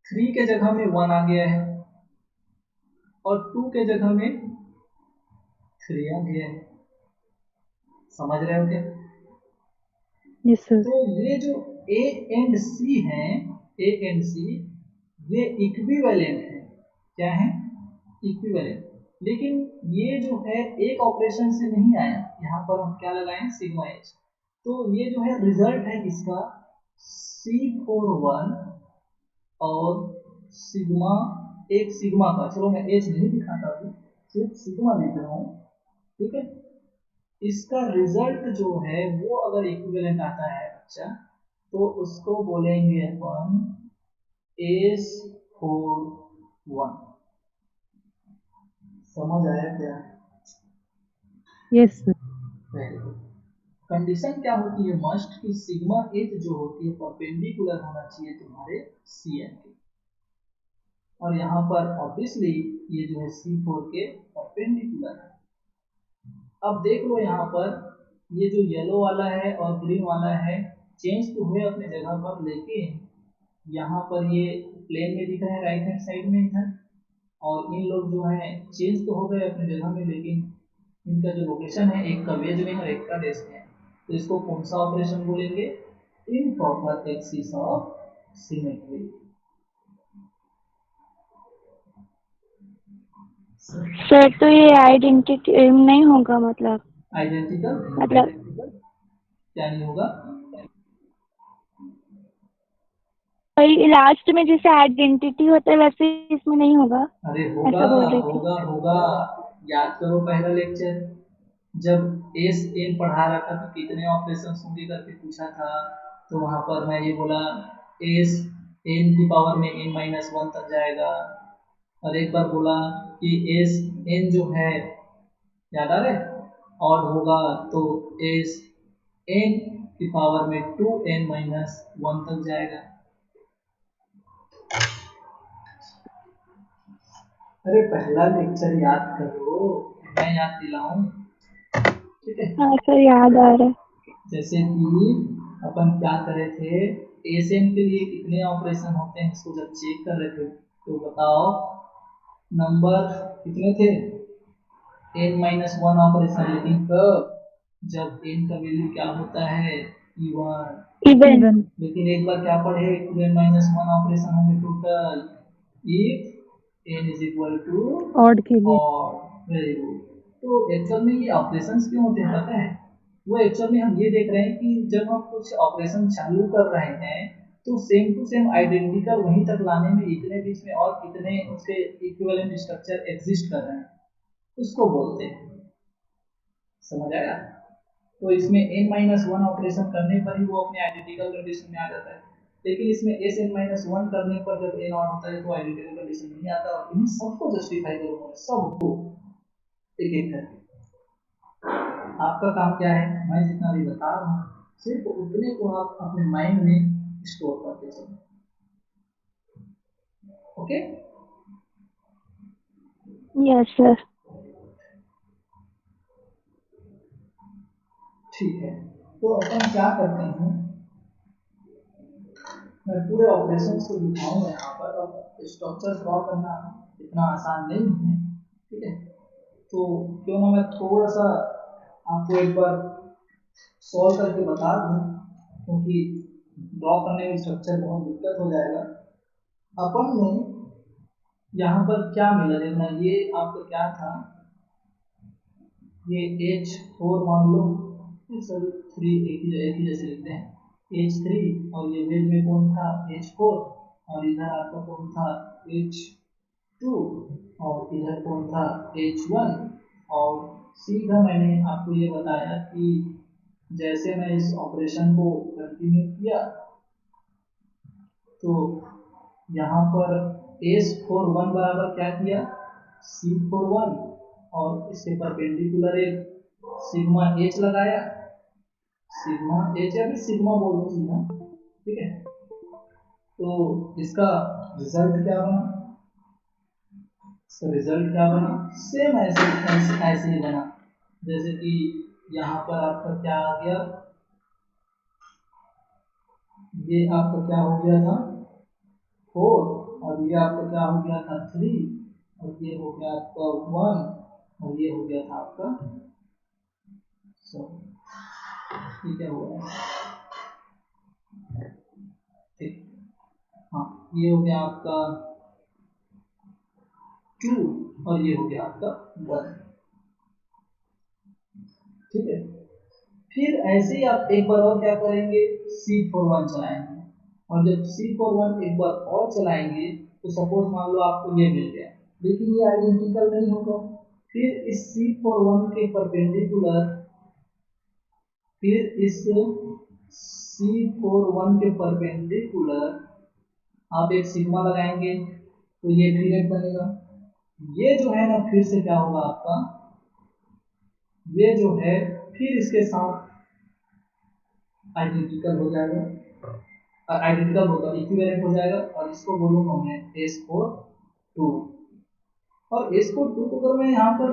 3 के जगह में 1 आ गया है और 2 के जगह में 3 आ गया है, समझ रहे हो क्या? Yes sir. तो ये जो ए एंड सी है, ए एंड सी ये इक्विवेलेंट है, क्या है, इक्विवेलेंट। लेकिन ये जो है एक ऑपरेशन से नहीं आया, यहाँ पर हम क्या लगाए, सिग्मा एच, तो ये जो है रिजल्ट है इसका C41 और सिग्मा, एक सिग्मा का, चलो मैं एच नहीं दिखाता अभी, सिर्फ सिग्मा लिख रहा हूँ, ठीक है। इसका रिजल्ट जो है वो अगर इक्विवेलेंट आता है बच्चा, तो उसको बोलेंगे अपन S41। समझ आया क्या? Yes sir. Very good. Condition क्या होती है, मस्ट कि सिग्मा एच जो होती है परपेंडिकुलर होना चाहिए तुम्हारे सी एन के, और यहाँ पर ऑब्वियसली ये जो है C4 के परपेंडिकुलर है। अब देख लो यहाँ पर ये जो येलो वाला है और ग्रीन वाला है चेंज तो हुए अपने जगह पर, लेकिन यहाँ पर ये प्लेन में दिख रहे हैं राइट हैंड साइड में इधर, और इन लोग जो है चेंज तो हो गए अपने जगह में, लेकिन इनका जो लोकेशन है एक का वेज में और एक का डेस्क में, तो इसको कौन सा ऑपरेशन बोलेंगे, improper axis of symmetry. Sir तो ये आइडेंटिटी नहीं होगा, मतलब आइडेंटिकल क्या नहीं होगा, लास्ट में जैसे आइडेंटिटी होता है वैसे इसमें नहीं होगा। अरे ऐसा होगा बोल रही थी। होगा होगा। याद करो पहला लेक्चर जब एस एन पढ़ा रहा था तो कितने ऑपरेशन होंगे करके पूछा था, तो वहां पर मैं ये बोला एस एन की पावर में एन माइनस वन तक जाएगा, और एक बार बोला कि एस एन जो है, याद आ रहा है, और होगा तो एस एन की पावर में टू एन माइनस वन तक जाएगा। अरे पहला लेक्चर याद करो, मैं याद दिलाऊं, ठीक है। हाँ सर याद आ रहा है। जैसे कि अपन क्या करे थे, एसएन के लिए कितने ऑपरेशन होते हैं इसको जब चेक कर रहे थे, तो बताओ नंबर कितने थे, एन माइनस वन ऑपरेशन, लेकिन कब, जब एन का वैल्यू क्या होता है, इवन। इवन। लेकिन एक बार क्या पढ़े, two N minus one operation होंगे total if N is equal to odd के लिए। Odd, very good. तो एक्चुअल में ये ऑपरेशंस क्यों होते हैं पता है, वो एक्चुअल में हम ये देख रहे हैं कि जब हम कुछ ऑपरेशन चालू कर रहे हैं तो सेम टू सेम आइडेंटिकल वहीं तक लाने में इतने बीच में और कितने उसके इक्विवेलेंट स्ट्रक्चर एग्जिस्ट कर रहे हैं, उसको बोलते हैं। समझ आया? तो इसमें n माइनस वन ऑपरेशन करने पर ही वो अपने आइडेंटिकल कंडीशन में आ जाता है, लेकिन इसमें एस एन माइनस वन करने पर जब n ऑन होता है तो आइडेंटिकल कंडीशन नहीं आता, और इन सबको जस्टिफाई करूंगा, सबको एक एक करके। आपका काम क्या है, मैं जितना भी बता रहा हूँ सिर्फ उतने को आप अपने माइंड में स्टोर करके चलो, ओके। Yes sir. ठीक है, तो अपन क्या करते हैं, मैं पूरे ऑपरेशन को दिखाऊंगा यहाँ पर। अब स्ट्रक्चर ड्रॉ करना इतना आसान नहीं है, ठीक है, तो क्यों ना मैं थोड़ा सा आपको एक बार सॉल्व करके बता दूं, क्योंकि ड्रॉ करने में स्ट्रक्चर बहुत दिक्कत हो जाएगा। अपन ने यहाँ पर क्या मिला, देखना ये आपका क्या था, ये H4 मान लो, ये सब थ्री एक ही जैसे लिखते हैं, H3, और ये वेज में कौन था H4, और इधर आपका कौन था H2, और इधर कौन था H1, और सीधा मैंने आपको ये बताया कि जैसे मैं इस ऑपरेशन को कंटिन्यू किया तो यहाँ पर S41 बराबर क्या किया, C41, और इसके परपेंडिकुलर एक सिग्मा H लगाया, सिग्मा H या फिर सिग्मा बोल दो सीधा, ठीक है। तो इसका रिजल्ट क्या बना, रिजल्ट क्या बना, सेम ऐसे ही बना, जैसे कि यहाँ पर आपका क्या आ गया, ये आपका क्या हो गया था 4, और ये आपका क्या हो गया था 3, और ये हो गया आपका 1, और ये हो गया था आपका 7, ठीक है, हो गया, ठीक, हाँ, ये हो गया आपका 2, और ये हो गया आपका 1, ठीक है। फिर ऐसे ही आप एक बार और क्या करेंगे, C41 चलाएंगे, और जब C41 एक बार और चलाएंगे तो सपोज मान लो आपको ये मिल गया, लेकिन ये आइडेंटिकल नहीं होगा, फिर इस C41 के परपेंडिकुलर, फिर इस C41 के परपेंडिकुलर आप एक सिग्मा लगाएंगे तो ये फिर एक बनेगा, ये जो है ना फिर से क्या होगा आपका, ये जो है फिर इसके साथ आइडेंटिकल हो जाएगा, आइडेंटिकल होगा इक्विवेलेंट हो जाएगा, और इसको बोलूंगा मैं S4 2। और S4 2 को अगर मैं यहाँ पर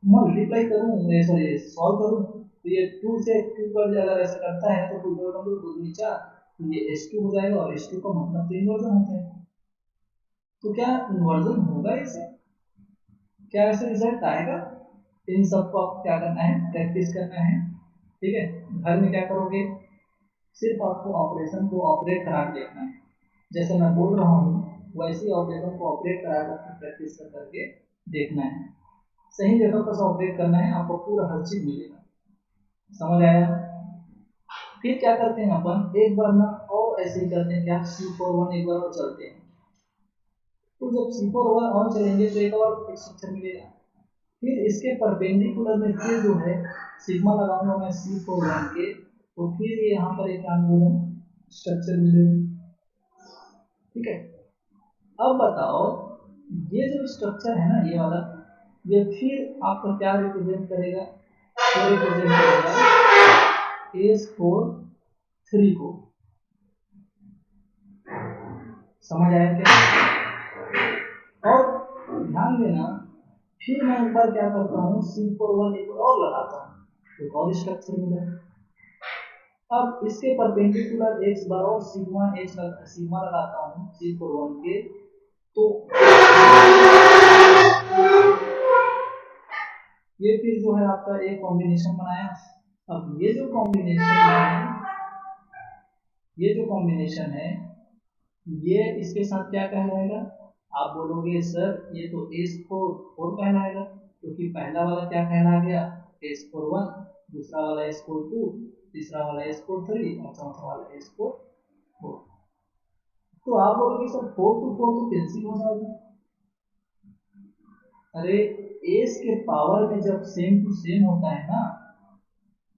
मल्टीप्लाई करूँ, सॉरी सॉल्व करूँ, तो ये 2 से 2 पर अगर ऐसा करता है तो 2 2 2 2 4, तो ये S2 हो जाएगा, और S2 का मतलब तो इन्वर्जन होता है। तो क्या इन्वर्जन होगा इसे, क्या ऐसे रिजल्ट आएगा? इन सबको आपको क्या करना है, प्रैक्टिस करना है। ठीक है, घर में क्या करोगे, सिर्फ आपको ऑपरेशन को ऑपरेट करा देखना है, जैसे मैं बोल रहा हूँ वैसे ही ऑपरेशन को ऑपरेट करा कर प्रैक्टिस कर करके देखना है। सही जगह पर ऑपरेट करना है, आपको पूरा हर चीज मिलेगा। समझ आया? फिर क्या करते हैं अपन, एक बार ना और ऐसे ही करते हैं, क्या C4 1 एक बार और चलते हैं। तो जब C4 1 और चलेंगे तो एक और स्ट्रक्चर मिलेगा। फिर इसके परपेंडिकुलर में फिर जो है सिग्मा लगाऊंगा मैं C4 1 के, तो फिर ये यहाँ पर एक क्या मिलेगा, स्ट्रक्चर मिलेगा। ठीक है, अब बताओ ये जो स्ट्रक्चर है ना ये वाला, ये फिर आपको क्या रिप्रेजेंट करेगा, ये रिप्रेजेंट करेगा S4 3 को। समझ आया क्या? और ध्यान देना, फिर मैं एक बार क्या करता हूँ, C4 1 एक और लगाता हूँ, एक और स्ट्रक्चर मिला। अब इसके परपेंडिकुलर एक बार और सिग्मा लगाता हूँ C4 1 के, तो ये फिर जो है आपका एक कॉम्बिनेशन बनाया। अब ये जो कॉम्बिनेशन है ये इसके साथ क्या कहलाएगा, आप बोलोगे सर ये तो S4 कहलाएगा, क्योंकि पहला वाला क्या कहला गया, S4 1, दूसरा वाला S4 2, तीसरा वाला S4 3, और चौथा वाला S4 4। तो आप बोलोगे सर 4 to 4 तो कैंसिल हो जाएगा। अरे एस के पावर में जब सेम टू सेम होता है ना,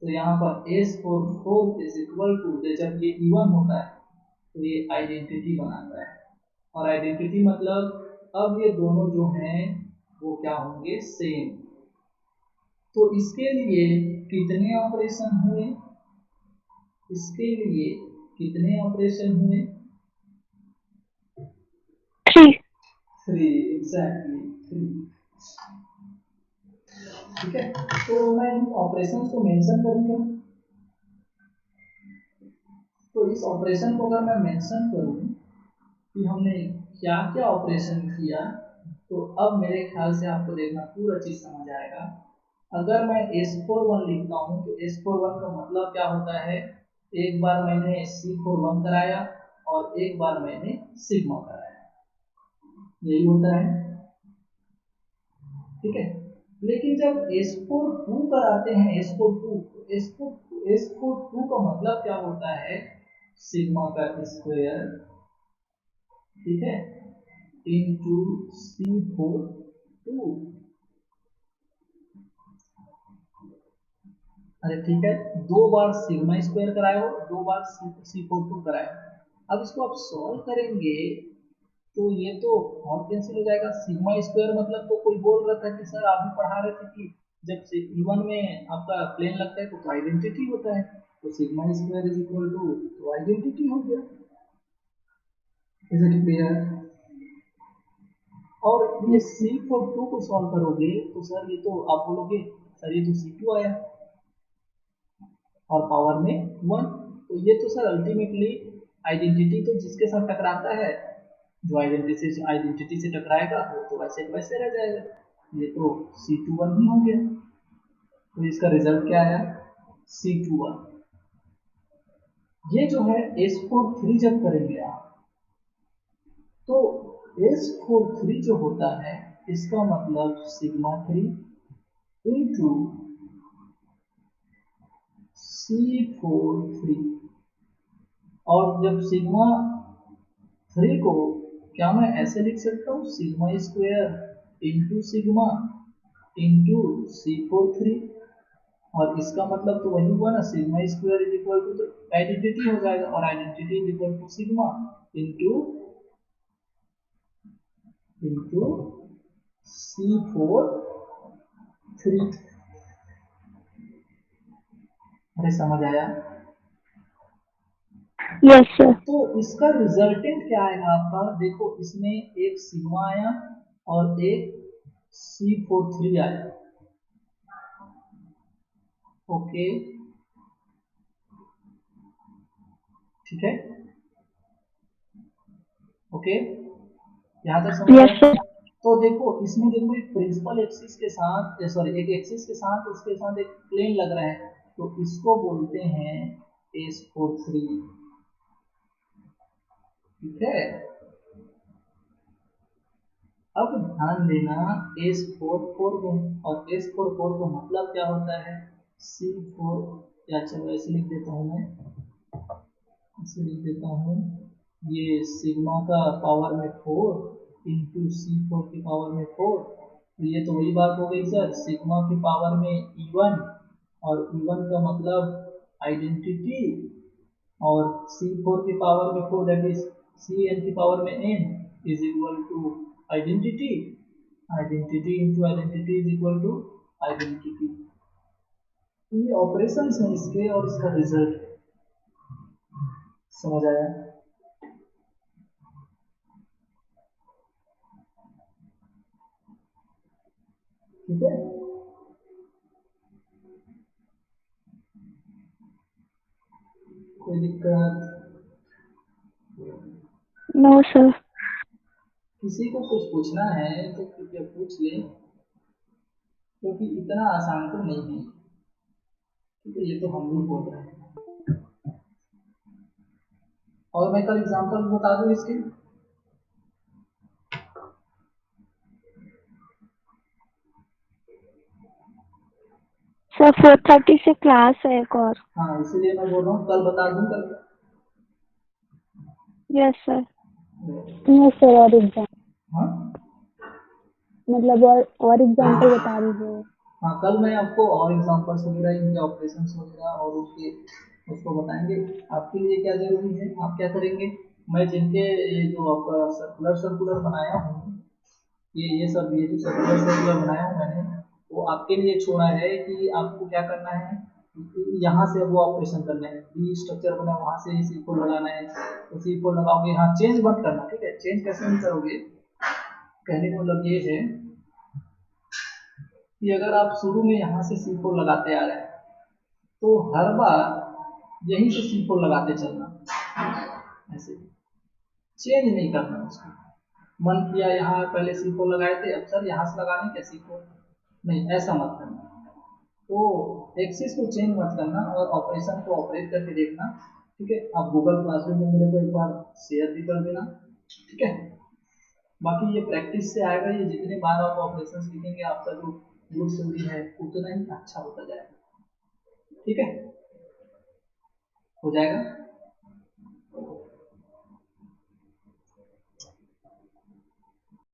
तो यहाँ पर S4 4 इज इक्वल टू, जब ये इवन होता है तो ये आइडेंटिटी बनाता है। और आइडेंटिटी मतलब अब ये दोनों जो हैं वो क्या होंगे, सेम। तो इसके लिए कितने ऑपरेशन हुए, इसके लिए कितने ऑपरेशन हुए, 3 एग्जैक्टली 3। ठीक है, तो मैं इन ऑपरेशन को मेंशन करूंगा। तो इस ऑपरेशन को अगर मैं मेंशन करूं कि हमने क्या क्या ऑपरेशन किया, तो अब मेरे ख्याल से आपको देखना पूरा चीज समझ आएगा। अगर मैं S4 1 लिखता हूँ तो S4 1 का मतलब क्या होता है, एक बार मैंने C4 1 कराया और एक बार मैंने सिग्मा कराया, यही होता है। ठीक है, लेकिन जब S4 2 कराते हैं, S4 2 का मतलब क्या होता है, सिग्मा का स्क्वायर, ठीक है, इनटू C4 2। अरे ठीक है, 2 बार सिग्मा स्क्वायर कराए हो, 2 बार C4 2 कराए हो। अब इसको आप सॉल्व करेंगे तो ये तो और कैंसिल हो जाएगा। सिग्मा स्क्वायर मतलब तो कोई बोल रहा था कि सर आप भी पढ़ा रहे थे कि जब से इवन में आपका प्लेन लगता है तो आइडेंटिटी होता है, तो sigma square is equal to तो आइडेंटिटी हो गया। Is it clear? और ये C4 2 को सॉल्व करोगे तो सर ये तो आप बोलोगे सर ये तो C2 आया और पावर में 1, तो ये तो सर अल्टीमेटली आइडेंटिटी तो जिसके साथ टकराता है, जो आइडेंटिटी से टकराएगा वो तो वैसे वैसे रह जाएगा। ये तो C2 1 ही हो गया, तो इसका रिजल्ट क्या आया, C2 1। ये जो है S4 3 जब करेंगे आप, तो S4 3 जो होता है इसका मतलब सिग्मा 3 इंटू C4 3। और जब सिग्मा 3 को क्या मैं ऐसे लिख सकता हूँ, sigma square into sigma into C4 3, और इसका मतलब तो वही हुआ ना, sigma square is equal to, तो आइडेंटिटी हो जाएगा, और identity is equal to sigma into C4 3। अरे समझ आया? Yes sir. तो इसका रिजल्टेंट क्या आएगा आपका, देखो इसमें एक सिग्मा आया और एक C43 आया। ओके ठीक है, ओके यहाँ तक समझ यस आया। सर। तो देखो इसमें देखो एक प्रिंसिपल एक्सिस के साथ सॉरी एक एक्सिस के साथ उसके साथ एक प्लेन लग रहा है, तो इसको बोलते हैं S43। ठीक है, अब ध्यान देना S44 को, और S44 को मतलब क्या होता है C4, या चलो ऐसे लिख देता हूँ मैं, ऐसे लिख देता हूँ, ये सिग्मा का पावर में 4 इंटू C4 की पावर में 4, तो ये तो वही बात हो गई सर, सिग्मा की पावर में E1, और E1 का मतलब आइडेंटिटी, और C4 की पावर में 4 दैट इज Cn की पावर में n is equal to identity, identity into identity is equal to identity. ये ऑपरेशंस हैं इसके और इसका रिजल्ट, समझ आया। ठीक है, कोई दिक्कत, नो सर। किसी को कुछ पूछना है तो कृपया पूछ ले, क्योंकि इतना आसान तो नहीं है, ठीक है, ये तो हम भी बोल रहे हैं। और मैं कल एग्जांपल बता दूं इसके, सर 4:30 से क्लास है एक और। हाँ इसीलिए मैं बोल रहा हूँ कल बता दूं कल। Yes sir. नो सर, और एग्जाम हाँ मतलब और एग्जाम्पल बता दीजिए। हाँ, कल मैं आपको और एग्जांपल्स वगैरह इनके ऑपरेशंस वगैरह और उसके उसको बताएंगे। आपके लिए क्या जरूरी है, आप क्या करेंगे, मैं जिनके ये जो आपका सर्कुलर सर्कुलर बनाया हूँ, ये सब ये जो सर्कुलर सर्कुलर बनाया हूँ मैंने, वो आपके लिए छोड़ा है कि आपको क्या करना है, यहाँ से वो ऑपरेशन करना है, बी स्ट्रक्चर बना वहाँ से C4 लगाना है, तो C4 लगाओगे, हाँ चेंज मत करना, ठीक है, चेंज कैसे नहीं करोगे, कहने का मतलब ये है कि अगर आप शुरू में यहाँ से C4 लगाते आ रहे हैं तो हर बार यहीं से C4 लगाते चलना, ऐसे चेंज नहीं करना उसको। मन किया यहाँ पहले C4 लगाए थे, अब सर यहाँ से लगाने क्या C4, नहीं ऐसा मत करना। तो एक्सिस को चेंज मत करना और ऑपरेशन को ऑपरेट करके देखना। ठीक है, आप गूगल क्लासरूम में मेरे को एक बार शेयर भी कर देना। ठीक है, बाकी ये प्रैक्टिस से आएगा, ये जितने बार आप ऑपरेशन सीखेंगे आपका जो गुड थ्योरी है उतना ही अच्छा होता जाएगा। ठीक है, हो जाएगा।